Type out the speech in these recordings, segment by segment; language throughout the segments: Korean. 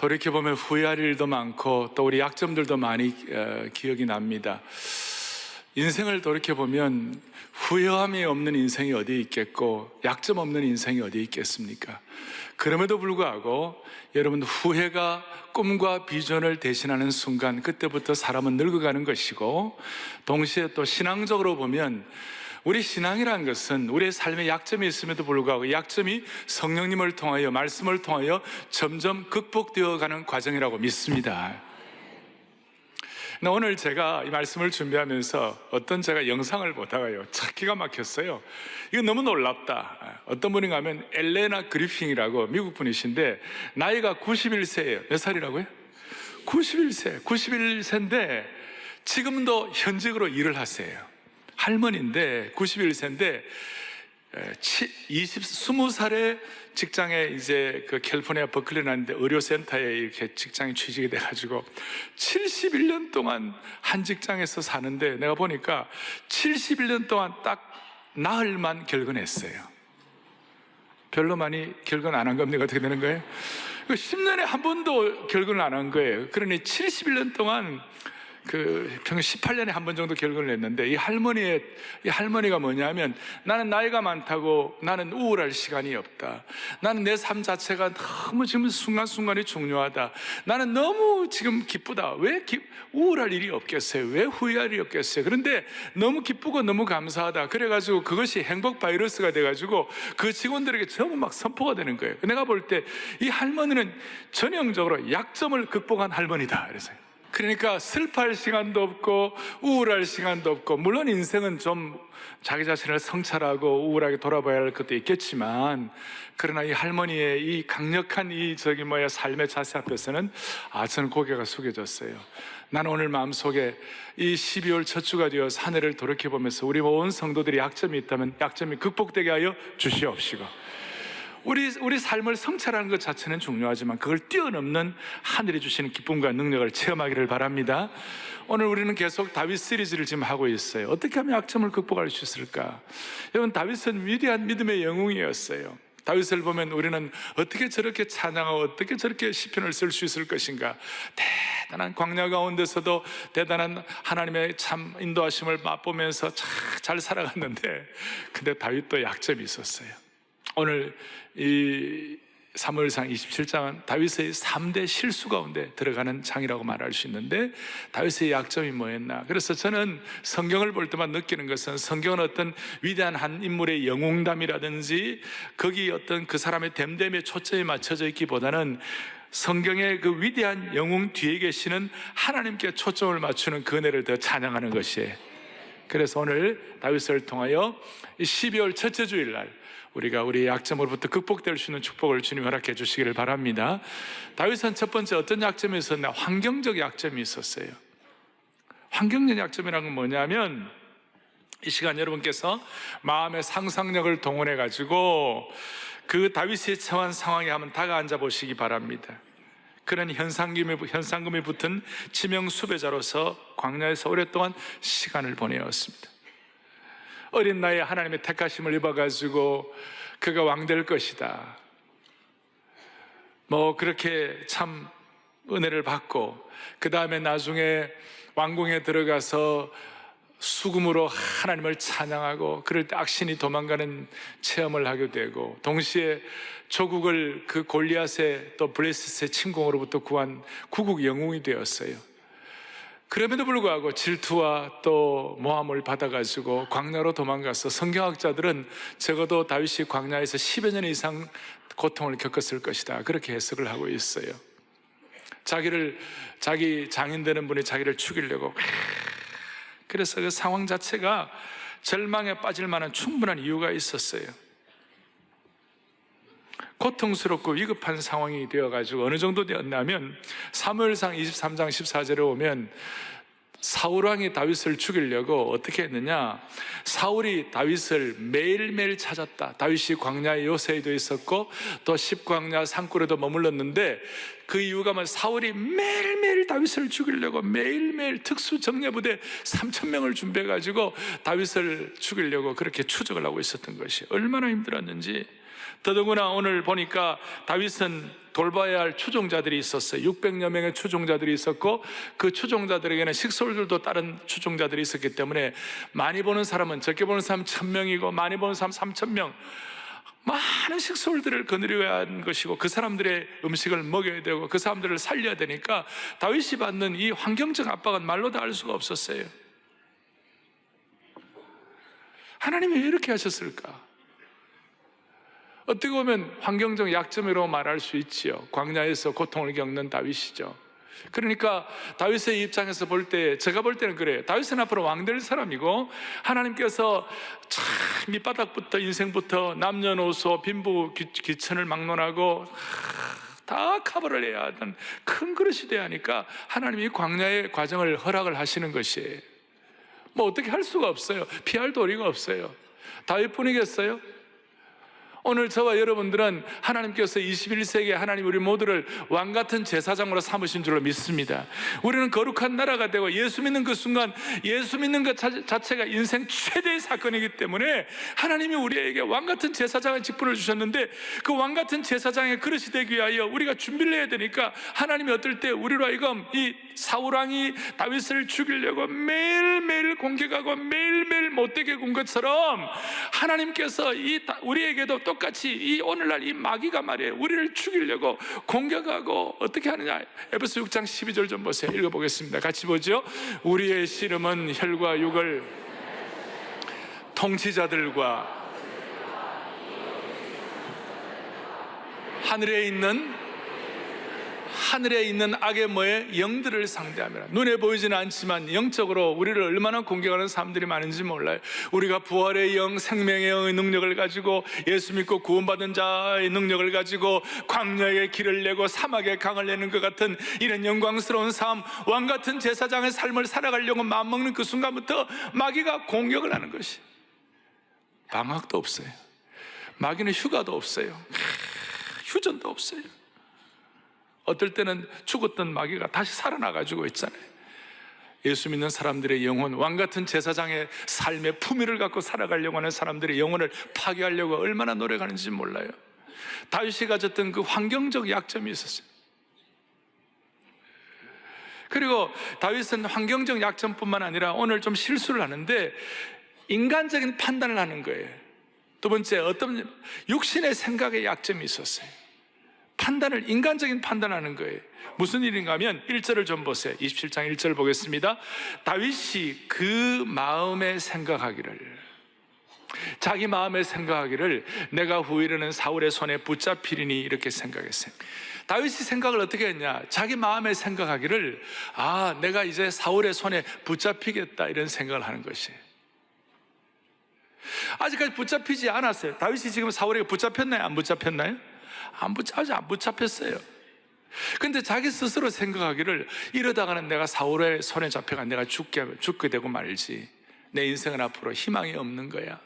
돌이켜보면 후회할 일도 많고 또 우리 약점들도 많이 기억이 납니다. 인생을 돌이켜보면 후회함이 없는 인생이 어디 있겠고 약점 없는 인생이 어디 있겠습니까? 그럼에도 불구하고 여러분, 후회가 꿈과 비전을 대신하는 순간, 그때부터 사람은 늙어가는 것이고, 동시에 또 신앙적으로 보면 우리 신앙이라는 것은 우리의 삶에 약점이 있음에도 불구하고 약점이 성령님을 통하여, 말씀을 통하여 점점 극복되어 가는 과정이라고 믿습니다. 오늘 제가 이 말씀을 준비하면서 제가 영상을 보다가요, 참 기가 막혔어요. 이거 너무 놀랍다. 어떤 분인가 하면 엘레나 그리핑이라고 미국 분이신데 나이가 91세예요. 몇 살이라고요? 91세인데 지금도 현직으로 일을 하세요. 할머니인데 91세인데 20살에 직장에 이제 그 캘리포니아 버클리 나는데 의료센터에 이렇게 직장에 취직이 돼가지고 71년 동안 한 직장에서 사는데, 내가 보니까 71년 동안 딱 나흘만 결근했어요. 별로 많이 결근 안 한 겁니까? 어떻게 되는 거예요? 10년에 한 번도 결근을 안 한 거예요. 그러니 71년 동안 평균 18년에 한 번 정도 결근을 했는데, 이 할머니가 뭐냐면, 나는 나이가 많다고 나는 우울할 시간이 없다. 나는 내 삶 자체가 너무 지금 순간순간이 중요하다. 나는 너무 지금 기쁘다. 왜 우울할 일이 없겠어요? 왜 후회할 일이 없겠어요? 그런데 너무 기쁘고 너무 감사하다. 그래가지고 그것이 행복 바이러스가 돼가지고 그 직원들에게 전부 막 선포가 되는 거예요. 내가 볼 때 이 할머니는 전형적으로 약점을 극복한 할머니다. 그러니까 슬퍼할 시간도 없고 우울할 시간도 없고, 물론 인생은 좀 자기 자신을 성찰하고 우울하게 돌아봐야 할 것도 있겠지만, 그러나 이 할머니의 이 강력한 삶의 자세 앞에서는 저는 고개가 숙여졌어요. 나는 오늘 마음속에 이 12월 첫 주가 되어서 한 해를 돌이켜보면서 우리 온 성도들이 약점이 있다면 약점이 극복되게 하여 주시옵시고, 우리 삶을 성찰하는 것 자체는 중요하지만 그걸 뛰어넘는 하늘이 주시는 기쁨과 능력을 체험하기를 바랍니다. 오늘 우리는 계속 다윗 시리즈를 지금 하고 있어요. 어떻게 하면 약점을 극복할 수 있을까? 여러분, 다윗은 위대한 믿음의 영웅이었어요. 다윗을 보면 우리는 어떻게 저렇게 찬양하고 어떻게 저렇게 시편을 쓸 수 있을 것인가? 대단한 광야 가운데서도 대단한 하나님의 참 인도하심을 맛보면서 잘 살아갔는데, 근데 다윗도 약점이 있었어요. 오늘 이 사무엘상 27장은 다윗의 3대 실수 가운데 들어가는 장이라고 말할 수 있는데, 다윗의 약점이 뭐였나? 그래서 저는 성경을 볼 때만 느끼는 것은, 성경은 어떤 위대한 한 인물의 영웅담이라든지 거기 어떤 그 사람의 됨됨에 초점이 맞춰져 있기보다는 성경의 그 위대한 영웅 뒤에 계시는 하나님께 초점을 맞추는 그 은혜를 더 찬양하는 것이에요. 그래서 오늘 다윗을 통하여 12월 첫째 주일날 우리가 우리의 약점으로부터 극복될 수 있는 축복을 주님 허락해 주시기를 바랍니다. 다윗은 첫 번째 어떤 약점이 있었나? 환경적 약점이 있었어요. 환경적 약점이라는 건 뭐냐면, 이 시간 여러분께서 마음의 상상력을 동원해 가지고 그 다윗이 처한 상황에 한번 다가앉아 보시기 바랍니다. 그런 현상금이 붙은 지명 수배자로서 광야에서 오랫동안 시간을 보내었습니다. 어린 나이에 하나님의 택하심을 입어가지고 그가 왕 될 것이다, 그렇게 참 은혜를 받고, 그 다음에 나중에 왕궁에 들어가서 수금으로 하나님을 찬양하고, 그럴 때 악신이 도망가는 체험을 하게 되고, 동시에 조국을 그 골리앗의 또 블레셋의 침공으로부터 구한 구국 영웅이 되었어요. 그럼에도 불구하고 질투와 또 모함을 받아가지고 광야로 도망가서, 성경학자들은 적어도 다윗이 광야에서 10여 년 이상 고통을 겪었을 것이다, 그렇게 해석을 하고 있어요. 자기 장인 되는 분이 자기를 죽이려고, 그래서 그 상황 자체가 절망에 빠질 만한 충분한 이유가 있었어요. 고통스럽고 위급한 상황이 되어가지고 어느 정도 되었냐면, 사무엘상 23장 14절에 오면 사울왕이 다윗을 죽이려고 어떻게 했느냐, 사울이 다윗을 매일매일 찾았다. 다윗이 광야의 요새에도 있었고 또 십광야 산골에도 머물렀는데, 그 이유가 사울이 매일매일 다윗을 죽이려고 매일매일 특수정예부대 3,000명을 준비해가지고 다윗을 죽이려고 그렇게 추적을 하고 있었던 것이 얼마나 힘들었는지. 더더구나 오늘 보니까 다윗은 돌봐야 할 추종자들이 있었어요. 600여 명의 추종자들이 있었고, 그 추종자들에게는 식솔들도 다른 추종자들이 있었기 때문에 많이 보는 사람은, 적게 보는 사람은 1000명이고 많이 보는 사람은 3000명, 많은 식솔들을 거느려야 하는 것이고, 그 사람들의 음식을 먹여야 되고 그 사람들을 살려야 되니까 다윗이 받는 이 환경적 압박은 말로 다 알 수가 없었어요. 하나님이 왜 이렇게 하셨을까? 어떻게 보면 환경적 약점이라고 말할 수 있지요. 광야에서 고통을 겪는 다윗이죠. 그러니까 다윗의 입장에서 볼 때, 제가 볼 때는 그래요. 다윗은 앞으로 왕 될 사람이고, 하나님께서 참 밑바닥부터 인생부터 남녀노소 빈부 귀천을 막론하고 다 커버를 해야 하는 큰 그릇이 돼야 하니까 하나님이 광야의 과정을 허락을 하시는 것이에요. 뭐 어떻게 할 수가 없어요. 피할 도리가 없어요. 다윗뿐이겠어요? 오늘 저와 여러분들은 하나님께서 21세기에 하나님 우리 모두를 왕같은 제사장으로 삼으신 줄로 믿습니다. 우리는 거룩한 나라가 되고, 예수 믿는 그 순간, 예수 믿는 것 자체가 인생 최대의 사건이기 때문에 하나님이 우리에게 왕같은 제사장의 직분을 주셨는데, 그 왕같은 제사장의 그릇이 되기 위하여 우리가 준비를 해야 되니까, 하나님이 어떨 때 우리로 하여금 이 사울왕이 다윗을 죽이려고 매일매일 공격하고 매일매일 못되게 군 것처럼, 하나님께서 우리에게도 똑같이 이 오늘날 이 마귀가 말이에요, 우리를 죽이려고 공격하고 어떻게 하느냐. 에베소 6장 12절 좀 보세요. 읽어보겠습니다. 같이 보죠. 우리의 씨름은 혈과 육을 통치자들과 하늘에 있는 악의 뭐에 영들을 상대하며, 눈에 보이지는 않지만 영적으로 우리를 얼마나 공격하는 사람들이 많은지 몰라요. 우리가 부활의 영, 생명의 영의 능력을 가지고, 예수 믿고 구원받은 자의 능력을 가지고 광야의 길을 내고 사막의 강을 내는 것 같은 이런 영광스러운 삶, 왕같은 제사장의 삶을 살아가려고 마음먹는 그 순간부터 마귀가 공격을 하는 것이, 방학도 없어요. 마귀는 휴가도 없어요. 휴전도 없어요. 어떨 때는 죽었던 마귀가 다시 살아나가지고 있잖아요. 예수 믿는 사람들의 영혼, 왕같은 제사장의 삶의 품위를 갖고 살아가려고 하는 사람들의 영혼을 파괴하려고 얼마나 노력하는지 몰라요. 다윗이 가졌던 그 환경적 약점이 있었어요. 그리고 다윗은 환경적 약점뿐만 아니라 오늘 좀 실수를 하는데, 인간적인 판단을 하는 거예요. 두 번째, 어떤 육신의 생각의 약점이 있었어요. 인간적인 판단하는 거예요. 무슨 일인가 하면 1절을 좀 보세요. 27장 1절 보겠습니다. 다윗이 그 마음에 생각하기를, 자기 마음에 생각하기를 내가 후일에는 사울의 손에 붙잡히리니, 이렇게 생각했어요. 다윗이 생각을 어떻게 했냐? 자기 마음에 생각하기를, 내가 이제 사울의 손에 붙잡히겠다, 이런 생각을 하는 것이에요. 아직까지 붙잡히지 않았어요. 다윗이 지금 사울에게 붙잡혔나요? 안 붙잡혔나요? 아직 안 붙잡혔어요. 근데 자기 스스로 생각하기를, 이러다가는 내가 사울의 손에 잡혀가 내가 죽게 되고 말지, 내 인생은 앞으로 희망이 없는 거야.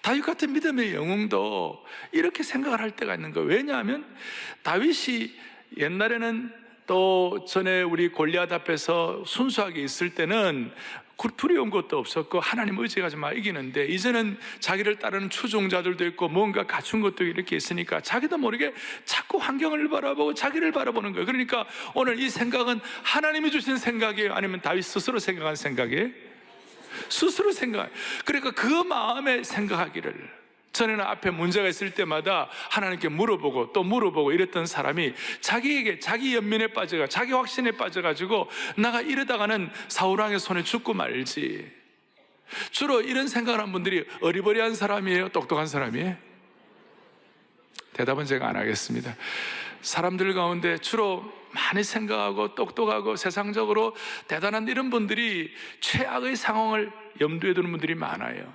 다윗 같은 믿음의 영웅도 이렇게 생각을 할 때가 있는 거예요. 왜냐하면 다윗이 옛날에는, 또 전에 우리 골리앗 앞에서 순수하게 있을 때는 두려운 것도 없었고 하나님 의지하지 마 이기는데, 이제는 자기를 따르는 추종자들도 있고 뭔가 갖춘 것도 이렇게 있으니까 자기도 모르게 자꾸 환경을 바라보고 자기를 바라보는 거예요. 그러니까 오늘 이 생각은 하나님이 주신 생각이에요? 아니면 다윗 스스로 생각한 생각이에요? 스스로 생각. 그러니까 그 마음에 생각하기를, 전에는 앞에 문제가 있을 때마다 하나님께 물어보고 또 물어보고 이랬던 사람이 자기에게, 자기 연민에 빠져가, 자기 확신에 빠져가지고 나가 이러다가는 사울왕의 손에 죽고 말지. 주로 이런 생각을 한 분들이 어리버리한 사람이에요? 똑똑한 사람이에요? 대답은 제가 안 하겠습니다. 사람들 가운데 주로 많이 생각하고 똑똑하고 세상적으로 대단한 이런 분들이 최악의 상황을 염두에 두는 분들이 많아요.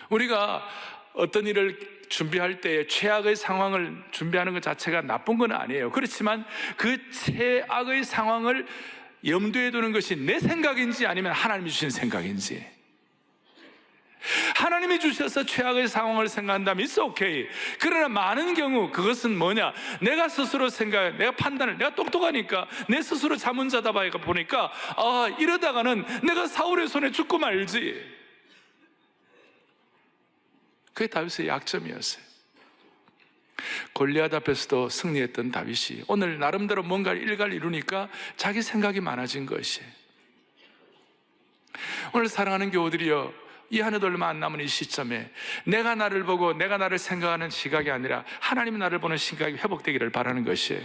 우리가 어떤 일을 준비할 때 최악의 상황을 준비하는 것 자체가 나쁜 건 아니에요. 그렇지만 그 최악의 상황을 염두에 두는 것이 내 생각인지 아니면 하나님이 주신 생각인지. 하나님이 주셔서 최악의 상황을 생각한다면 it's okay. 그러나 많은 경우 그것은 뭐냐, 내가 스스로 생각, 내가 판단을, 내가 똑똑하니까 내 스스로 자문자답하게 보니까 이러다가는 내가 사울의 손에 죽고 말지. 그게 다윗의 약점이었어요. 골리앗 앞에서도 승리했던 다윗이 오늘 나름대로 뭔가 일가를 이루니까 자기 생각이 많아진 것이. 오늘 사랑하는 교우들이여, 이 한 해도 얼마 안 남은 이 시점에 내가 나를 보고 내가 나를 생각하는 시각이 아니라 하나님이 나를 보는 시각이 회복되기를 바라는 것이에요.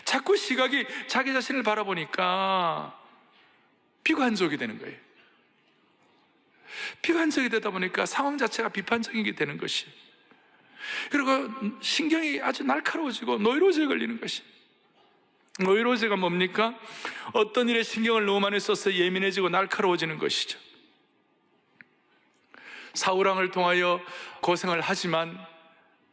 자꾸 시각이 자기 자신을 바라보니까 비관적이 되는 거예요. 비관적이 되다 보니까 상황 자체가 비판적인 게 되는 것이, 그리고 신경이 아주 날카로워지고 노이로제에 걸리는 것이. 노이로제가 뭡니까? 어떤 일에 신경을 너무 많이 써서 예민해지고 날카로워지는 것이죠. 사울왕을 통하여 고생을 하지만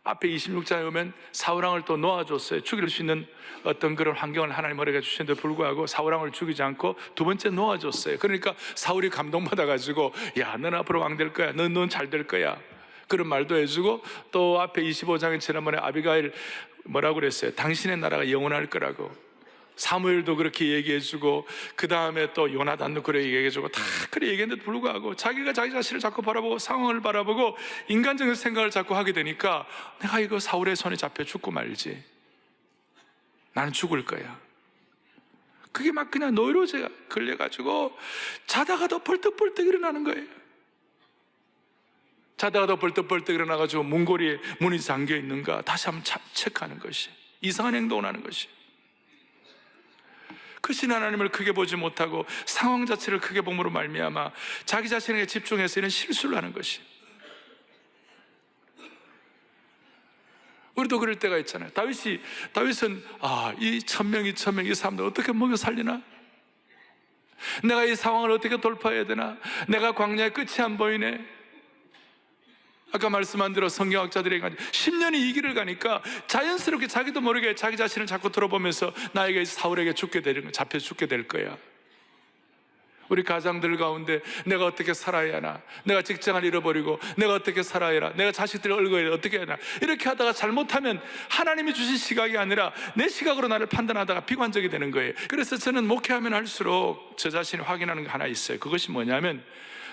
앞에 26장에 오면 사울왕을 또 놓아줬어요. 죽일 수 있는 어떤 그런 환경을 하나님 허락해 주셨는데 불구하고 사울왕을 죽이지 않고 두 번째 놓아줬어요. 그러니까 사울이 감동받아가지고, 야, 넌 앞으로 왕 될 거야, 넌 잘 될 거야, 그런 말도 해주고, 또 앞에 25장에 지난번에 아비가일 뭐라고 그랬어요? 당신의 나라가 영원할 거라고. 사무엘도 그렇게 얘기해주고, 그 다음에 또 요나단도 그렇게 얘기해주고, 다 그렇게 얘기했는데도 불구하고 자기가 자기 자신을 자꾸 바라보고 상황을 바라보고 인간적인 생각을 자꾸 하게 되니까, 내가 이거 사울의 손에 잡혀 죽고 말지, 나는 죽을 거야. 그게 막 그냥 노이로제가 걸려가지고 자다가도 벌떡벌떡 일어나는 거예요. 자다가도 벌떡벌떡 일어나가지고 문고리에 문이 잠겨 있는가 다시 한번 체크하는 것이, 이상한 행동을 하는 것이. 크신 하나님을 크게 보지 못하고 상황 자체를 크게 봄으로 말미암아 자기 자신에게 집중해서 이런 실수를 하는 것이. 우리도 그럴 때가 있잖아요. 다윗은 이 1000명, 2000명 이 사람들 어떻게 먹여 살리나? 내가 이 상황을 어떻게 돌파해야 되나? 내가 광야의 끝이 안 보이네. 아까 말씀한 대로 성경학자들에게 10년이 이 길을 가니까 자연스럽게 자기도 모르게 자기 자신을 자꾸 들어보면서 나에게 사울에게 잡혀 죽게 될 거야. 우리 가장들 가운데 내가 어떻게 살아야 하나, 내가 직장을 잃어버리고 내가 어떻게 살아야 하나, 내가 자식들을 얼거야 어떻게 해야 하나, 이렇게 하다가 잘못하면 하나님이 주신 시각이 아니라 내 시각으로 나를 판단하다가 비관적이 되는 거예요. 그래서 저는 목회하면 할수록 저 자신이 확인하는 게 하나 있어요. 그것이 뭐냐면,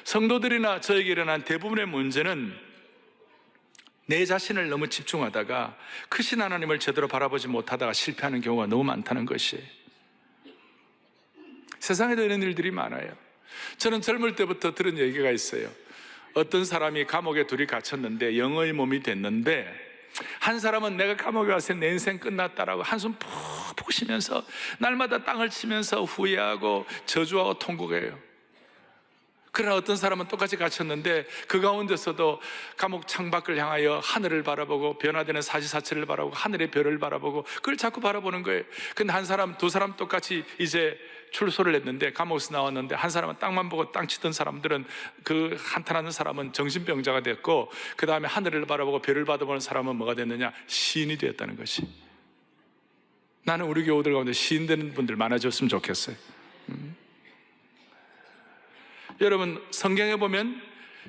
성도들이나 저에게 일어난 대부분의 문제는 내 자신을 너무 집중하다가 크신 하나님을 제대로 바라보지 못하다가 실패하는 경우가 너무 많다는 것이. 세상에도 이런 일들이 많아요. 저는 젊을 때부터 들은 얘기가 있어요. 어떤 사람이 감옥에 둘이 갇혔는데 영의 몸이 됐는데, 한 사람은 내가 감옥에 와서 내 인생 끝났다라고 한숨 푹푹 쉬면서 날마다 땅을 치면서 후회하고 저주하고 통곡해요. 그러나 어떤 사람은 똑같이 갇혔는데 그 가운데서도 감옥 창밖을 향하여 하늘을 바라보고 변화되는 사시사철을 바라보고 하늘의 별을 바라보고 그걸 자꾸 바라보는 거예요. 근데 한 사람, 두 사람 똑같이 이제 출소를 했는데 감옥에서 나왔는데, 한 사람은 땅만 보고 땅 치던 사람들은, 그 한탄하는 사람은 정신병자가 됐고, 그 다음에 하늘을 바라보고 별을 바라보는 사람은 뭐가 됐느냐? 시인이 되었다는 것이. 나는 우리 교우들 가운데 시인 되는 분들 많아졌으면 좋겠어요. 여러분, 성경에 보면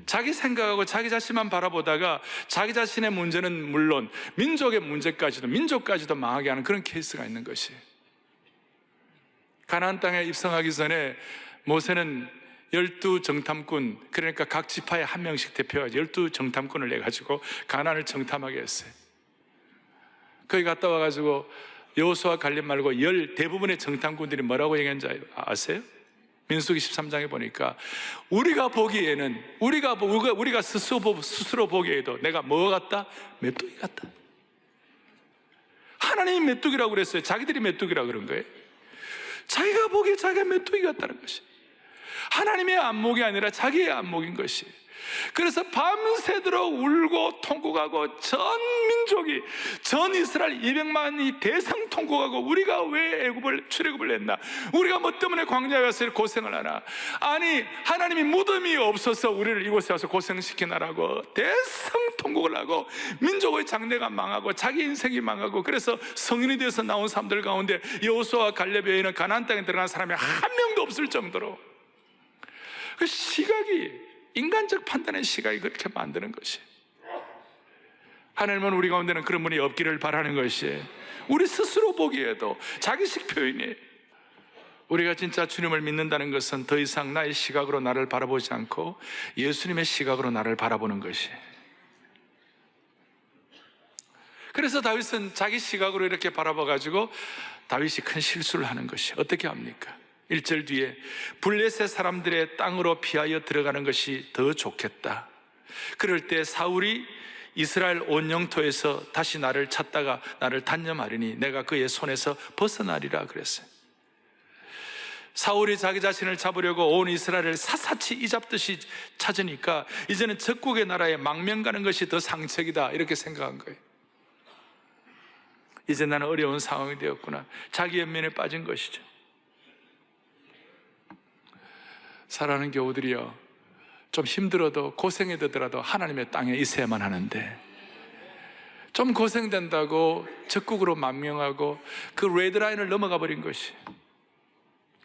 자기 생각하고 자기 자신만 바라보다가 자기 자신의 문제는 물론 민족의 문제까지도, 민족까지도 망하게 하는 그런 케이스가 있는 것이. 가나안 땅에 입성하기 전에 모세는 12정탐꾼, 그러니까 각 지파에 한 명씩 대표하지 12정탐꾼을 내가지고 가나안을 정탐하게 했어요. 거기 갔다 와가지고 여호수아 갈렙 말고 대부분의 정탐꾼들이 뭐라고 얘기했는지 아세요? 민수기 13장에 보니까 우리가 보기에는, 우리가 스스로 보기에도 내가 뭐 같다? 메뚜기 같다. 하나님이 메뚜기라고 그랬어요. 자기들이 메뚜기라고 그런 거예요. 자기가 보기에 자기가 메뚜기 같다는 것이. 하나님의 안목이 아니라 자기의 안목인 것이. 그래서 밤새도록 울고 통곡하고 전 민족이, 전 이스라엘 200만이 대성 통곡하고, 우리가 왜 출애굽을 했나, 우리가 뭐 때문에 광야에 가서 고생을 하나, 아니 하나님이 무덤이 없어서 우리를 이곳에 와서 고생시키나라고 대성 통곡을 하고, 민족의 장래가 망하고 자기 인생이 망하고. 그래서 성인이 되어서 나온 사람들 가운데 여호수아와 갈렙 외에는 가나안 땅에 들어간 사람이 한 명도 없을 정도로, 그 시각이, 인간적 판단의 시각이 그렇게 만드는 것이. 하나님은 우리 가운데는 그런 분이 없기를 바라는 것이. 우리 스스로 보기에도 자기식 표현이. 우리가 진짜 주님을 믿는다는 것은 더 이상 나의 시각으로 나를 바라보지 않고 예수님의 시각으로 나를 바라보는 것이. 그래서 다윗은 자기 시각으로 이렇게 바라봐가지고 다윗이 큰 실수를 하는 것이 어떻게 합니까? 1절 뒤에 블레셋 사람들의 땅으로 피하여 들어가는 것이 더 좋겠다. 그럴 때 사울이 이스라엘 온 영토에서 다시 나를 찾다가 나를 단념하리니 내가 그의 손에서 벗어나리라 그랬어요. 사울이 자기 자신을 잡으려고 온 이스라엘을 샅샅이 이잡듯이 찾으니까 이제는 적국의 나라에 망명 가는 것이 더 상책이다 이렇게 생각한 거예요. 이제 나는 어려운 상황이 되었구나. 자기 연민에 빠진 것이죠. 살아가는 교우들이요, 좀 힘들어도 고생이 되더라도 하나님의 땅에 있어야만 하는데 좀 고생된다고 적국으로 망명하고 그 레드라인을 넘어가 버린 것이,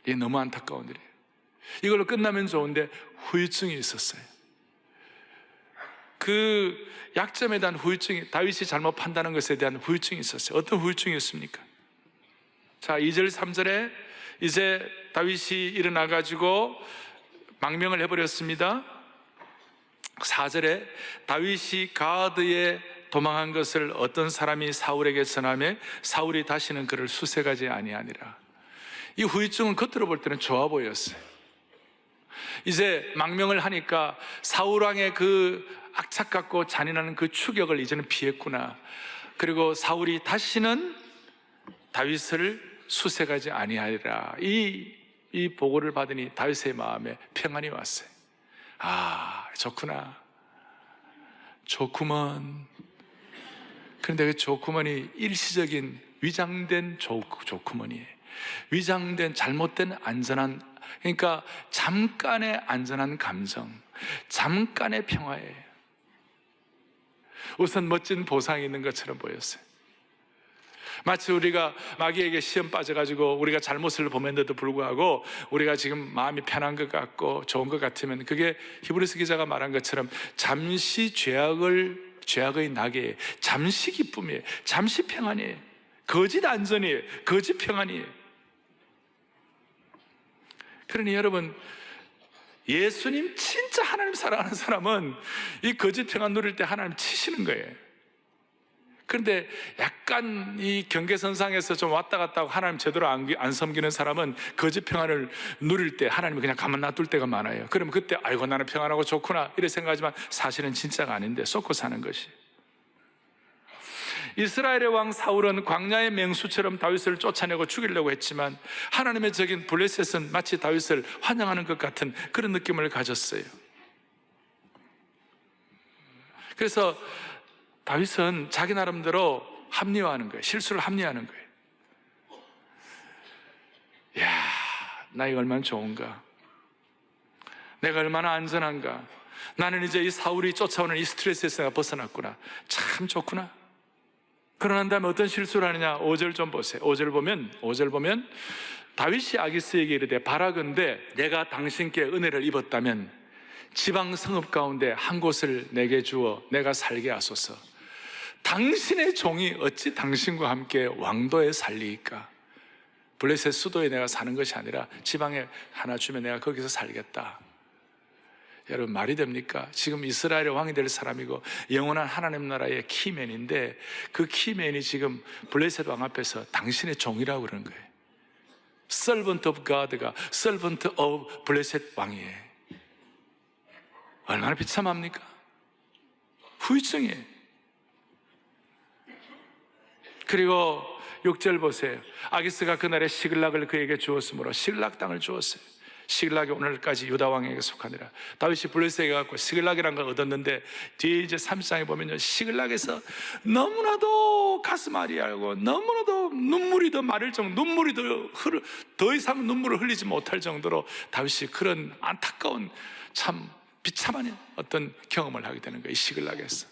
이게 너무 안타까운 일이에요. 이걸로 끝나면 좋은데 후유증이 있었어요. 그 약점에 대한 후유증이, 다윗이 잘못 판단한 것에 대한 후유증이 있었어요. 어떤 후유증이었습니까? 자, 2절 3절에 이제 다윗이 일어나가지고 망명을 해버렸습니다. 4절에 다윗이 가드에 도망한 것을 어떤 사람이 사울에게 전하며 사울이 다시는 그를 수색하지 아니하니라. 이 후유증은 겉으로 볼 때는 좋아 보였어요. 이제 망명을 하니까 사울왕의 그 악착같고 잔인한 그 추격을 이제는 피했구나. 그리고 사울이 다시는 다윗을 수색하지 아니하리라. 이 보고를 받으니 다윗의 마음에 평안이 왔어요. 아, 좋구나. 좋구먼. 그런데 그 좋구먼이 일시적인 위장된 좋구먼이에요. 위장된 잘못된 안전한, 그러니까 잠깐의 안전한 감정, 잠깐의 평화예요. 우선 멋진 보상이 있는 것처럼 보였어요. 마치 우리가 마귀에게 시험 빠져가지고 우리가 잘못을 범했는데도 불구하고 우리가 지금 마음이 편한 것 같고 좋은 것 같으면 그게 히브리서 기자가 말한 것처럼 잠시 죄악의 낙이에요. 잠시 기쁨이에요. 잠시 평안이에요. 거짓 안전이에요. 거짓 평안이에요. 그러니 여러분, 예수님 진짜 하나님 사랑하는 사람은 이 거짓 평안 누릴 때 하나님 치시는 거예요. 그런데 약간 이 경계선상에서 좀 왔다 갔다 하고 하나님 제대로 안 섬기는 사람은 거짓 평안을 누릴 때 하나님이 그냥 가만 놔둘 때가 많아요. 그러면 그때 아이고 나는 평안하고 좋구나 이렇게 생각하지만 사실은 진짜가 아닌데 쏟고 사는 것이. 이스라엘의 왕 사울은 광야의 맹수처럼 다윗을 쫓아내고 죽이려고 했지만 하나님의 적인 블레셋은 마치 다윗을 환영하는 것 같은 그런 느낌을 가졌어요. 그래서 다윗은 자기 나름대로 합리화하는 거예요. 실수를 합리화하는 거예요. 이야, 나 이거 얼마나 좋은가, 내가 얼마나 안전한가, 나는 이제 이 사울이 쫓아오는 이 스트레스에서 내가 벗어났구나, 참 좋구나. 그러난 다음에 어떤 실수를 하느냐. 5절 좀 보세요. 5절 보면 다윗이 아기스에게 이르되 바라건대 내가 당신께 은혜를 입었다면 지방 성읍 가운데 한 곳을 내게 주어 내가 살게 하소서. 당신의 종이 어찌 당신과 함께 왕도에 살리이까. 블레셋 수도에 내가 사는 것이 아니라 지방에 하나 주면 내가 거기서 살겠다. 여러분, 말이 됩니까? 지금 이스라엘의 왕이 될 사람이고 영원한 하나님 나라의 키맨인데 그 키맨이 지금 블레셋 왕 앞에서 당신의 종이라고 그러는 거예요. Servant of God가 Servant of 블레셋 왕이에요. 얼마나 비참합니까? 후유증이에요. 그리고 6절 보세요. 아기스가 그날에 시글락을 그에게 주었으므로 시글락 땅을 주었어요. 시글락이 오늘까지 유다 왕에게 속하니라. 다윗이 블레셋에 가고 시글락이라는 걸 얻었는데 뒤에 이제 3장에 보면요, 시글락에서 너무나도 가슴 아리하고 너무나도 눈물이 더 마를 정도, 눈물이 더 이상 눈물을 흘리지 못할 정도로 다윗이 그런 안타까운 참 비참한 어떤 경험을 하게 되는 거예요, 이 시글락에서.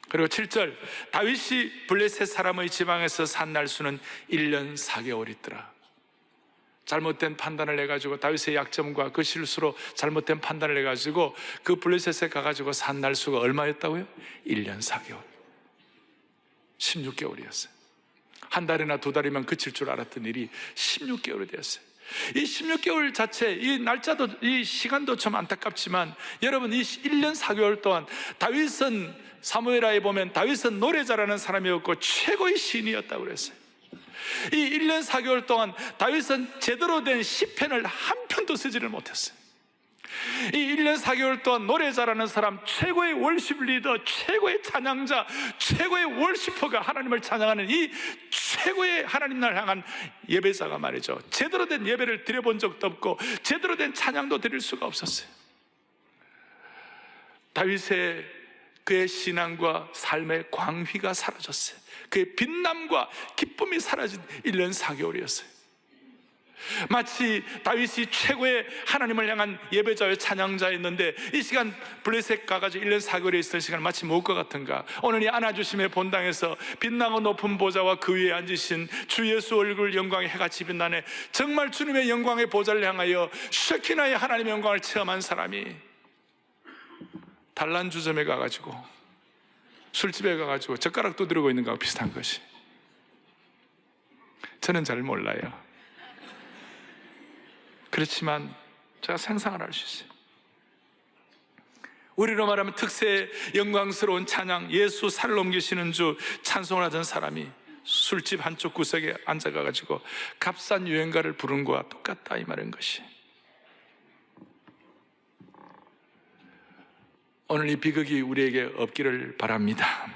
그리고 7절, 다윗이 블레셋 사람의 지방에서 산 날수는 1년 4개월 있더라. 잘못된 판단을 해가지고 다윗의 약점과 그 실수로 잘못된 판단을 해가지고 그 블레셋에 가가지고 산 날수가 얼마였다고요? 1년 4개월 16개월이었어요 한 달이나 두 달이면 그칠 줄 알았던 일이 16개월이 되었어요. 이 16개월 자체, 이 날짜도, 이 시간도 좀 안타깝지만 여러분, 이 1년 4개월 동안 다윗은, 사무엘하에 보면 다윗은 노래 잘하는 사람이었고 최고의 시인이었다고 그랬어요. 이 1년 4개월 동안 다윗은 제대로 된 시편을 한 편도 쓰지를 못했어요. 이 1년 4개월 동안 노래 잘하는 사람, 최고의 월십 리더, 최고의 찬양자, 최고의 월시퍼가 하나님을 찬양하는 이 최고의 하나님 나라를 향한 예배자가 말이죠, 제대로 된 예배를 드려본 적도 없고 제대로 된 찬양도 드릴 수가 없었어요. 다윗의 그의 신앙과 삶의 광휘가 사라졌어요. 그의 빛남과 기쁨이 사라진 1년 4개월이었어요. 마치 다윗이 최고의 하나님을 향한 예배자의 찬양자였는데 이 시간 블레셋 가가지고 1년 4개월에 있을 시간 마치 무엇과 같은가? 오늘 이 안아주심의 본당에서 빛나고 높은 보좌와 그 위에 앉으신 주 예수 얼굴 영광의 해같이 빛나네, 정말 주님의 영광의 보좌를 향하여 쉐키나의 하나님의 영광을 체험한 사람이 단란주점에 가가지고, 술집에 가가지고 젓가락 두드리고 있는 거하고 비슷한 것이, 저는 잘 몰라요. 그렇지만 제가 상상을 할 수 있어요. 우리로 말하면 특세 영광스러운 찬양, 예수 살을 옮기시는 주 찬송을 하던 사람이 술집 한쪽 구석에 앉아가지고 값싼 유행가를 부른 거와 똑같다, 이 말인 것이. 오늘 이 비극이 우리에게 없기를 바랍니다.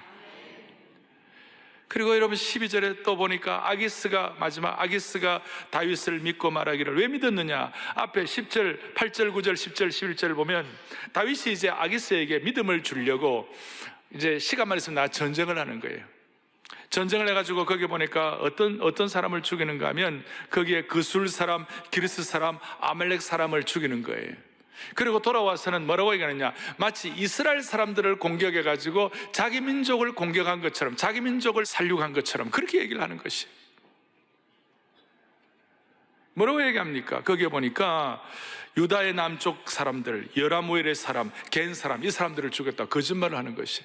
그리고 여러분 12절에 또 보니까 아기스가, 마지막 아기스가 다윗을 믿고 말하기를, 왜 믿었느냐? 앞에 10절, 8절, 9절, 10절, 11절을 보면 다윗이 이제 아기스에게 믿음을 주려고 이제 시간만 있으면 나 전쟁을 하는 거예요. 전쟁을 해가지고 거기 보니까 어떤 사람을 죽이는가 하면 거기에 그술 사람, 기르스 사람, 아말렉 사람을 죽이는 거예요. 그리고 돌아와서는 뭐라고 얘기하느냐, 마치 이스라엘 사람들을 공격해가지고 자기 민족을 공격한 것처럼, 자기 민족을 살육한 것처럼 그렇게 얘기를 하는 것이. 뭐라고 얘기합니까? 거기에 보니까 유다의 남쪽 사람들, 여라무엘의 사람, 겐 사람, 이 사람들을 죽였다 거짓말을 하는 것이.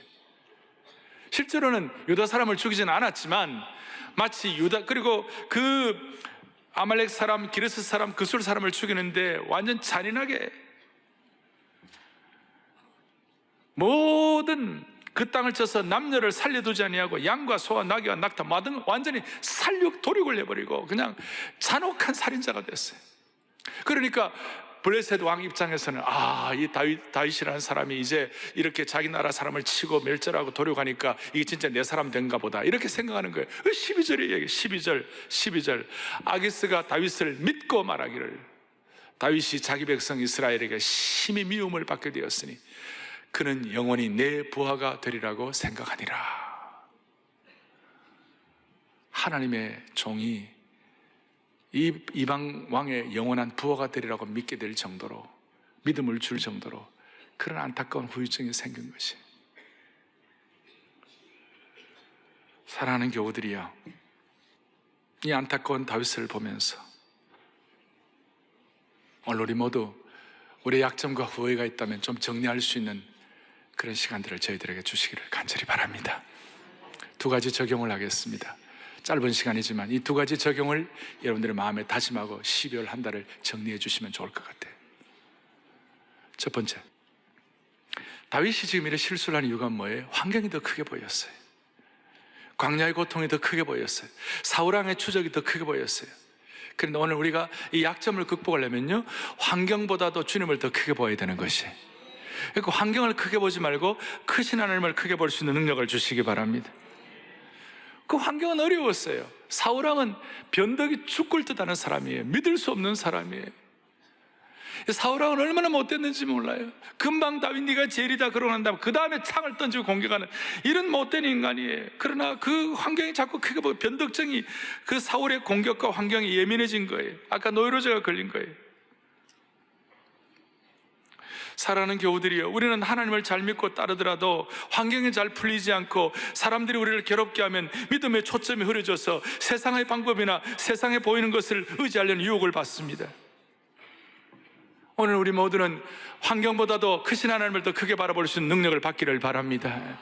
실제로는 유다 사람을 죽이지는 않았지만 마치 유다, 그리고 그 아말렉 사람, 기르스 사람, 그술 사람을 죽이는데 완전 잔인하게 모든 그 땅을 쳐서 남녀를 살려두지 아니하고 양과 소와 나귀와 낙타 마등 완전히 살육 도륙을 해버리고 그냥 잔혹한 살인자가 됐어요. 그러니까 블레셋 왕 입장에서는 이 다윗이라는 사람이 이제 이렇게 자기 나라 사람을 치고 멸절하고 도륙하니까 이게 진짜 내 사람 된가 보다, 이렇게 생각하는 거예요. 12절에 얘기, 12절 아기스가 다윗을 믿고 말하기를, 다윗이 자기 백성 이스라엘에게 심히 미움을 받게 되었으니 그는 영원히 내 부하가 되리라고 생각하니라. 하나님의 종이 이 이방 왕의 영원한 부하가 되리라고 믿게 될 정도로, 믿음을 줄 정도로 그런 안타까운 후유증이 생긴 것이. 사랑하는 교우들이여, 이 안타까운 다윗을 보면서 오늘 우리 모두 우리의 약점과 후회가 있다면 좀 정리할 수 있는 그런 시간들을 저희들에게 주시기를 간절히 바랍니다. 두 가지 적용을 하겠습니다. 짧은 시간이지만 이 두 가지 적용을 여러분들의 마음에 다짐하고 12월 한 달을 정리해 주시면 좋을 것 같아요. 첫 번째, 다윗이 지금 이렇게 실수를 한 이유가 뭐예요? 환경이 더 크게 보였어요. 광야의 고통이 더 크게 보였어요. 사울왕의 추적이 더 크게 보였어요. 그런데 오늘 우리가 이 약점을 극복하려면요, 환경보다도 주님을 더 크게 보아야 되는 것이. 그러니까 환경을 크게 보지 말고 크신 하나님을 크게 볼 수 있는 능력을 주시기 바랍니다. 그 환경은 어려웠어요. 사울왕은 변덕이 죽을 듯하는 사람이에요. 믿을 수 없는 사람이에요. 사울왕은 얼마나 못됐는지 몰라요. 금방 다윗 네가 제일이다 그러고 난 다음에 그 다음에 창을 던지고 공격하는 이런 못된 인간이에요. 그러나 그 환경이 자꾸 크게 보여. 변덕증이, 그 사울의 공격과 환경이 예민해진 거예요. 아까 노이로제가 걸린 거예요. 사랑하는 교우들이여, 우리는 하나님을 잘 믿고 따르더라도 환경이 잘 풀리지 않고 사람들이 우리를 괴롭게 하면 믿음의 초점이 흐려져서 세상의 방법이나 세상에 보이는 것을 의지하려는 유혹을 받습니다. 오늘 우리 모두는 환경보다도 크신 하나님을 더 크게 바라볼 수 있는 능력을 받기를 바랍니다.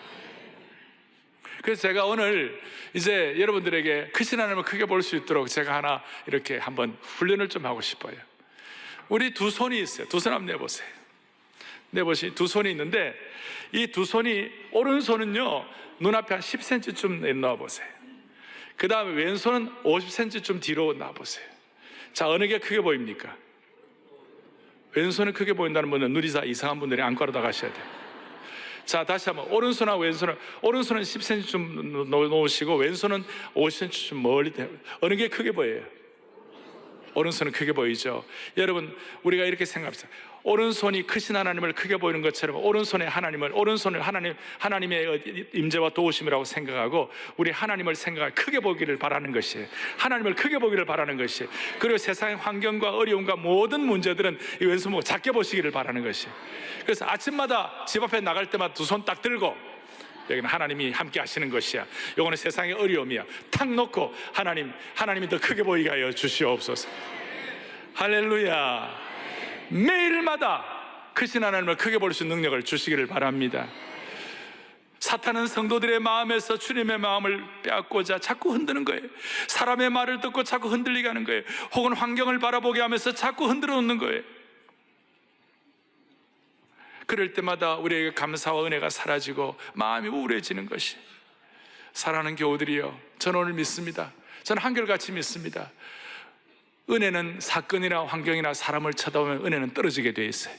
그래서 제가 오늘 이제 여러분들에게 크신 하나님을 크게 볼 수 있도록 제가 하나 이렇게 한번 훈련을 좀 하고 싶어요. 우리 두 손이 있어요. 두 손 한번 내보세요. 두 손이 있는데, 이 두 손이, 오른손은요 눈앞에 한 10cm쯤 내놔보세요. 그 다음에 왼손은 50cm쯤 뒤로 놔보세요. 자, 어느 게 크게 보입니까? 왼손은 크게 보인다는 분은 눈이 이상한 분들이 안과로 다 가셔야 돼요. 자, 다시 한번 오른손하고 왼손은, 오른손은 10cm쯤 놓으시고 왼손은 50cm쯤 멀리, 어느 게 크게 보여요? 오른손은 크게 보이죠. 여러분, 우리가 이렇게 생각합시다. 오른손이 크신 하나님을 크게 보이는 것처럼 오른손의 하나님의 임재와 도우심이라고 생각하고 우리 하나님을 생각하고 크게 보기를 바라는 것이에요. 하나님을 크게 보기를 바라는 것이에요. 그리고 세상의 환경과 어려움과 모든 문제들은 이 왼손 보고 작게 보시기를 바라는 것이에요. 그래서 아침마다 집 앞에 나갈 때마다 두 손 딱 들고, 여기는 하나님이 함께 하시는 것이야, 요거는 세상의 어려움이야, 탁 놓고 하나님이 더 크게 보이게 하여 주시옵소서. 할렐루야. 매일마다 크신 하나님을 크게 볼 수 있는 능력을 주시기를 바랍니다. 사탄은 성도들의 마음에서 주님의 마음을 빼앗고자 자꾸 흔드는 거예요. 사람의 말을 듣고 자꾸 흔들리게 하는 거예요. 혹은 환경을 바라보게 하면서 자꾸 흔들어 놓는 거예요. 그럴 때마다 우리에게 감사와 은혜가 사라지고 마음이 우울해지는 것이, 사랑하는 교우들이여, 저는 오늘 믿습니다. 저는 한결같이 믿습니다. 은혜는 사건이나 환경이나 사람을 쳐다보면 은혜는 떨어지게 되어 있어요.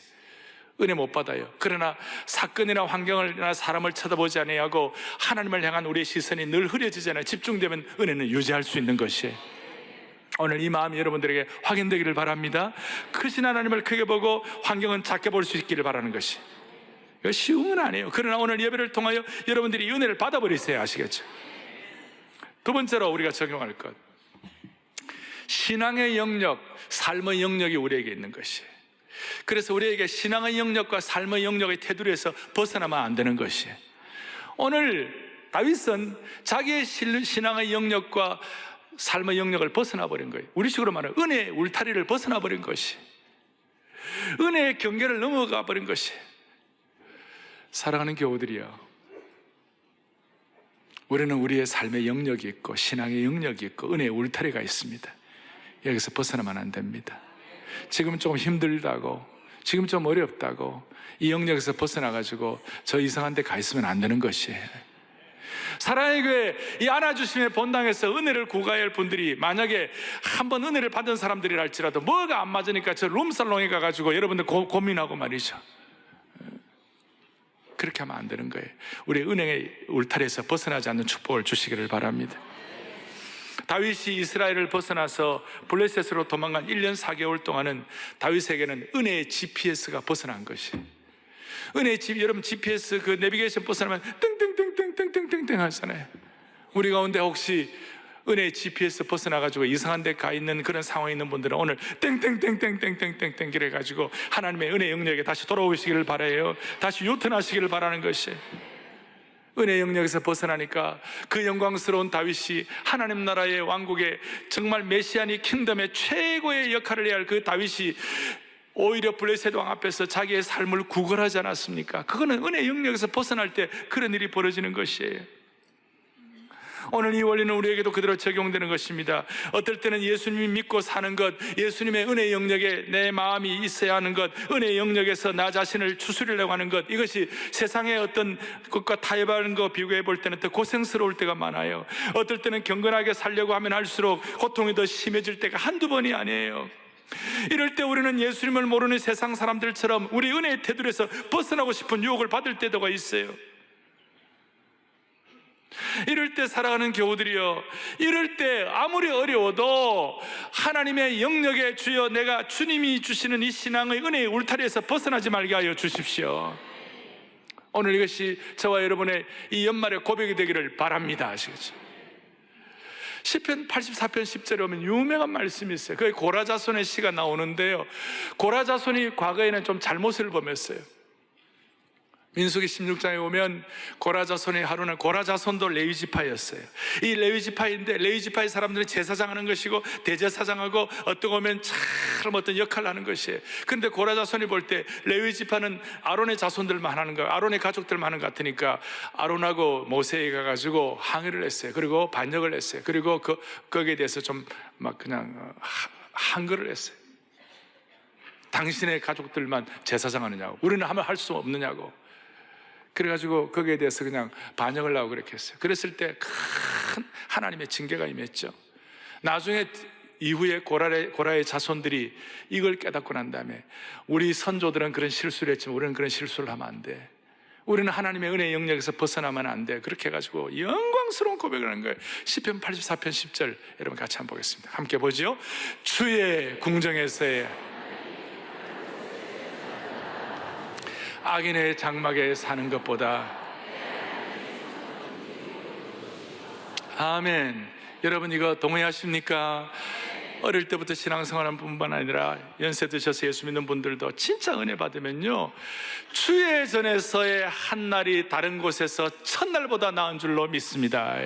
은혜 못 받아요. 그러나 사건이나 환경이나 사람을 쳐다보지 아니하고 하나님을 향한 우리의 시선이 늘 흐려지잖아요. 집중되면 은혜는 유지할 수 있는 것이에요. 오늘 이 마음이 여러분들에게 확인되기를 바랍니다. 크신 하나님을 크게 보고 환경은 작게 볼 수 있기를 바라는 것이, 이거 쉬운 건 아니에요. 그러나 오늘 예배를 통하여 여러분들이 이 은혜를 받아버리세요. 아시겠죠? 두 번째로 우리가 적용할 것, 신앙의 영역, 삶의 영역이 우리에게 있는 것이에요. 그래서 우리에게 신앙의 영역과 삶의 영역의 테두리에서 벗어나면 안 되는 것이에요. 오늘 다윗은 자기의 신앙의 영역과 삶의 영역을 벗어나 버린 거예요. 우리식으로 말하면 은혜의 울타리를 벗어나 버린 것이, 은혜의 경계를 넘어가 버린 것이. 사랑하는 교우들이여, 우리는 우리의 삶의 영역이 있고 신앙의 영역이 있고 은혜의 울타리가 있습니다. 여기서 벗어나면 안 됩니다. 지금 좀 힘들다고, 지금 좀 어렵다고 이 영역에서 벗어나가지고 저 이상한 데 가 있으면 안 되는 것이에요. 사랑의 교회 이 안아주심의 본당에서 은혜를 구가해야 할 분들이 만약에 한번 은혜를 받은 사람들이라 할지라도 뭐가 안 맞으니까 저 룸살롱에 가가지고 여러분들 고민하고 말이죠. 그렇게 하면 안 되는 거예요. 우리 은혜의 울타리에서 벗어나지 않는 축복을 주시기를 바랍니다. 다윗이 이스라엘을 벗어나서 블레셋으로 도망간 1년 4개월 동안은 다윗에게는 은혜의 GPS가 벗어난 것이, 은혜의 여러분 GPS 그 내비게이션 벗어나면 땡땡땡땡땡땡땡 하잖아요. 우리 가운데 혹시 은혜의 GPS 벗어나가지고 이상한 데 가 있는 그런 상황에 있는 분들은 오늘 땡땡땡땡땡땡땡땡 그래가지고 하나님의 은혜 영역에 다시 돌아오시기를 바라요. 다시 유턴하시기를 바라는 것이, 은혜 영역에서 벗어나니까 그 영광스러운 다윗이 하나님 나라의 왕국의 정말 메시아닉 킹덤의 최고의 역할을 해야 할 그 다윗이 오히려 블레셋 왕 앞에서 자기의 삶을 구걸하지 않았습니까? 그거는 은혜 영역에서 벗어날 때 그런 일이 벌어지는 것이에요. 오늘 이 원리는 우리에게도 그대로 적용되는 것입니다. 어떨 때는 예수님이 믿고 사는 것, 예수님의 은혜 영역에 내 마음이 있어야 하는 것, 은혜 영역에서 나 자신을 추스리려고 하는 것, 이것이 세상의 어떤 것과 타협하는 거 비교해 볼 때는 더 고생스러울 때가 많아요. 어떨 때는 경건하게 살려고 하면 할수록 고통이 더 심해질 때가 한두 번이 아니에요. 이럴 때 우리는 예수님을 모르는 세상 사람들처럼 우리 은혜의 테두리에서 벗어나고 싶은 유혹을 받을 때가 있어요. 이럴 때 사랑하는 교우들이여, 이럴 때 아무리 어려워도 하나님의 영역에 주여 내가 주님이 주시는 이 신앙의 은혜의 울타리에서 벗어나지 말게 하여 주십시오. 오늘 이것이 저와 여러분의 이 연말의 고백이 되기를 바랍니다. 아시겠죠? 시편 84편 10절에 보면 유명한 말씀이 있어요. 그게 고라자손의 시가 나오는데요, 고라자손이 과거에는 좀 잘못을 범했어요. 민수기 16장에 보면 고라 자손의 하루는 고라 자손도 레위 지파였어요. 이 레위 지파인데 레위 지파의 사람들은 제사장하는 것이고 대제사장하고 어떻게 보면 참 어떤 역할을 하는 것이에요. 그런데 고라 자손이 볼 때 레위 지파는 아론의 자손들만 하는 거, 아론의 가족들만 하는 것 같으니까 아론하고 모세가 가지고 항의를 했어요. 그리고 반역을 했어요. 그리고 거기에 대해서 좀 막 그냥 항거를 했어요. 당신의 가족들만 제사장 하느냐고, 우리는 하면 할 수 없느냐고. 그래가지고 거기에 대해서 그냥 반역을 하고 그렇게 했어요. 그랬을 때 큰 하나님의 징계가 임했죠. 나중에 이후에 고라의 자손들이 이걸 깨닫고 난 다음에 우리 선조들은 그런 실수를 했지만 우리는 그런 실수를 하면 안 돼. 우리는 하나님의 은혜의 영역에서 벗어나면 안 돼. 그렇게 해가지고 영광스러운 고백을 하는 거예요. 시편 84편 10절 여러분 같이 한번 보겠습니다. 함께 보죠. 주의 궁정에서의 악인의 장막에 사는 것보다. 아멘. 여러분 이거 동의하십니까? 어릴 때부터 신앙생활한 뿐만 아니라 연세 드셔서 예수 믿는 분들도 진짜 은혜 받으면요, 주의 전에서의 한날이 다른 곳에서 첫날보다 나은 줄로 믿습니다.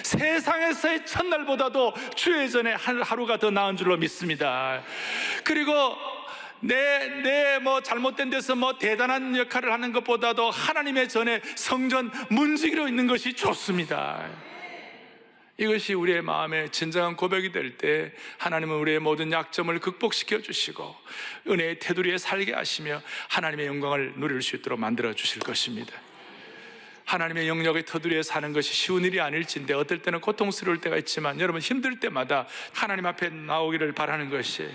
세상에서의 첫날보다도 주의 전에 하루가 더 나은 줄로 믿습니다. 그리고 내 잘못된 데서 대단한 역할을 하는 것보다도 하나님의 전에 성전 문지기로 있는 것이 좋습니다. 이것이 우리의 마음에 진정한 고백이 될 때 하나님은 우리의 모든 약점을 극복시켜 주시고 은혜의 테두리에 살게 하시며 하나님의 영광을 누릴 수 있도록 만들어 주실 것입니다. 하나님의 영역의 테두리에 사는 것이 쉬운 일이 아닐진데 어떨 때는 고통스러울 때가 있지만 여러분 힘들 때마다 하나님 앞에 나오기를 바라는 것이,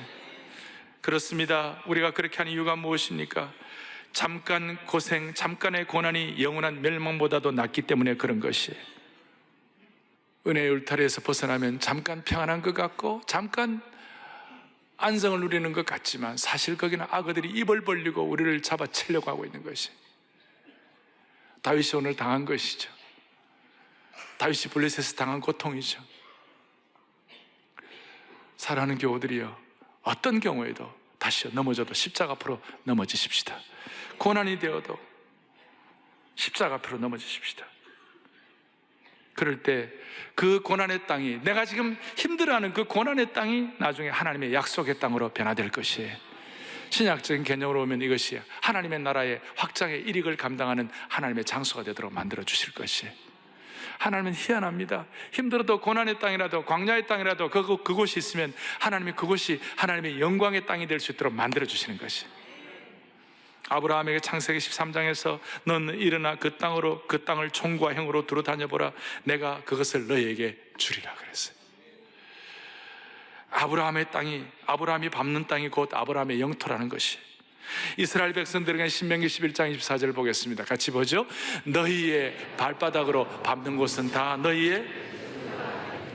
그렇습니다. 우리가 그렇게 하는 이유가 무엇입니까? 잠깐 고생, 잠깐의 고난이 영원한 멸망보다도 낫기 때문에 그런 것이에요. 은혜의 울타리에서 벗어나면 잠깐 평안한 것 같고 잠깐 안정을 누리는 것 같지만 사실 거기는 악어들이 입을 벌리고 우리를 잡아채려고 하고 있는 것이, 다윗이 오늘 당한 것이죠. 다윗이 블레셋에서 당한 고통이죠. 사랑하는 교우들이여, 어떤 경우에도 다시 넘어져도 십자가 앞으로 넘어지십시다. 고난이 되어도 십자가 앞으로 넘어지십시다. 그럴 때 그 고난의 땅이, 내가 지금 힘들어하는 그 고난의 땅이 나중에 하나님의 약속의 땅으로 변화될 것이에요. 신약적인 개념으로 보면 이것이 하나님의 나라의 확장의 일익을 감당하는 하나님의 장소가 되도록 만들어 주실 것이에요. 하나님은 희한합니다. 힘들어도 고난의 땅이라도 광야의 땅이라도 그곳이 있으면 하나님이 그곳이 하나님의 영광의 땅이 될 수 있도록 만들어 주시는 것이. 아브라함에게 창세기 13장에서 너는 일어나 그 땅을 총과 형으로 두루 다녀보라, 내가 그것을 너희에게 주리라 그랬어요. 아브라함의 땅이, 아브라함이 밟는 땅이 곧 아브라함의 영토라는 것이. 이스라엘 백성들에게 신명기 11장 24절을 보겠습니다. 같이 보죠. 너희의 발바닥으로 밟는 곳은 다 너희의,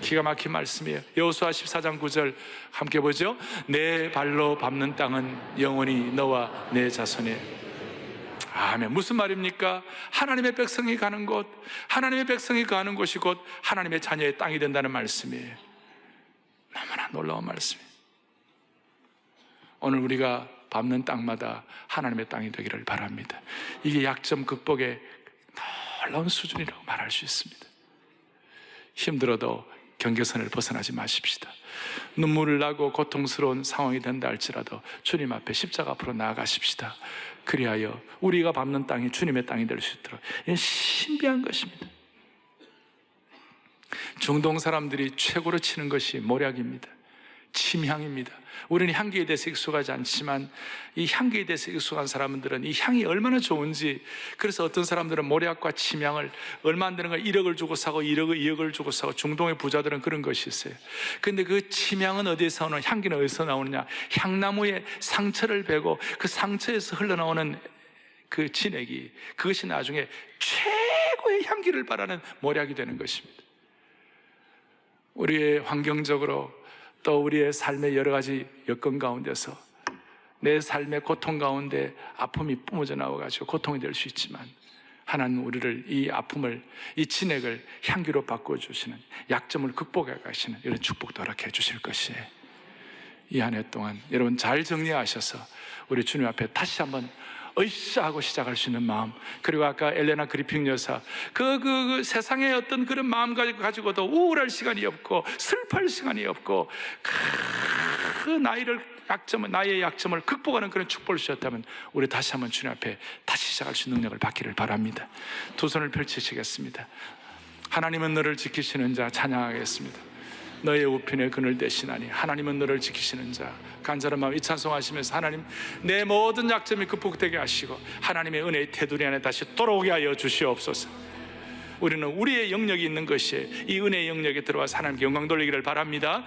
기가 막힌 말씀이에요. 여호수아 14장 9절 함께 보죠. 내 발로 밟는 땅은 영원히 너와 내 자손의. 아멘. 무슨 말입니까? 하나님의 백성이 가는 곳, 하나님의 백성이 가는 곳이 곧 하나님의 자녀의 땅이 된다는 말씀이에요. 너무나 놀라운 말씀이에요. 오늘 우리가 밟는 땅마다 하나님의 땅이 되기를 바랍니다. 이게 약점 극복의 놀라운 수준이라고 말할 수 있습니다. 힘들어도 경계선을 벗어나지 마십시다. 눈물을 나고 고통스러운 상황이 된다 할지라도 주님 앞에 십자가 앞으로 나아가십시다. 그리하여 우리가 밟는 땅이 주님의 땅이 될 수 있도록. 이건 신비한 것입니다. 중동 사람들이 최고로 치는 것이 모략입니다. 침향입니다. 우리는 향기에 대해서 익숙하지 않지만 이 향기에 대해서 익숙한 사람들은 이 향이 얼마나 좋은지, 그래서 어떤 사람들은 모략과 침향을 얼마 안 되는 걸 1억을 주고 사고 2억을 주고 사고, 중동의 부자들은 그런 것이 있어요. 근데 그 침향은 어디에서 나오는, 향기는 어디서 나오느냐? 향나무에 상처를 베고 그 상처에서 흘러나오는 그 진액이, 그것이 나중에 최고의 향기를 발하는 모략이 되는 것입니다. 우리의 환경적으로 또 우리의 삶의 여러 가지 여건 가운데서 내 삶의 고통 가운데 아픔이 뿜어져 나와가지고 고통이 될 수 있지만 하나님은 우리를 이 아픔을, 이 진액을 향기로 바꿔주시는, 약점을 극복해 가시는 이런 축복도 허락해 주실 것이에요. 이 한 해 동안 여러분 잘 정리하셔서 우리 주님 앞에 다시 한번 으쌰 하고 시작할 수 있는 마음, 그리고 아까 엘레나 그리핑 여사 그 세상의 어떤 그런 마음 가지고도 우울할 시간이 없고 슬퍼할 시간이 없고 그 나의 약점을 극복하는 그런 축복을 주셨다면 우리 다시 한번 주님 앞에 다시 시작할 수 있는 능력을 받기를 바랍니다. 두 손을 펼치시겠습니다. 하나님은 너를 지키시는 자 찬양하겠습니다. 너의 우편에 그늘 되시나니 하나님은 너를 지키시는 자. 간절한 마음 이 찬송하시면서 하나님 내 모든 약점이 극복되게 하시고 하나님의 은혜의 테두리 안에 다시 돌아오게 하여 주시옵소서. 우리는 우리의 영역이 있는 것이 이 은혜의 영역에 들어와서 하나님께 영광 돌리기를 바랍니다.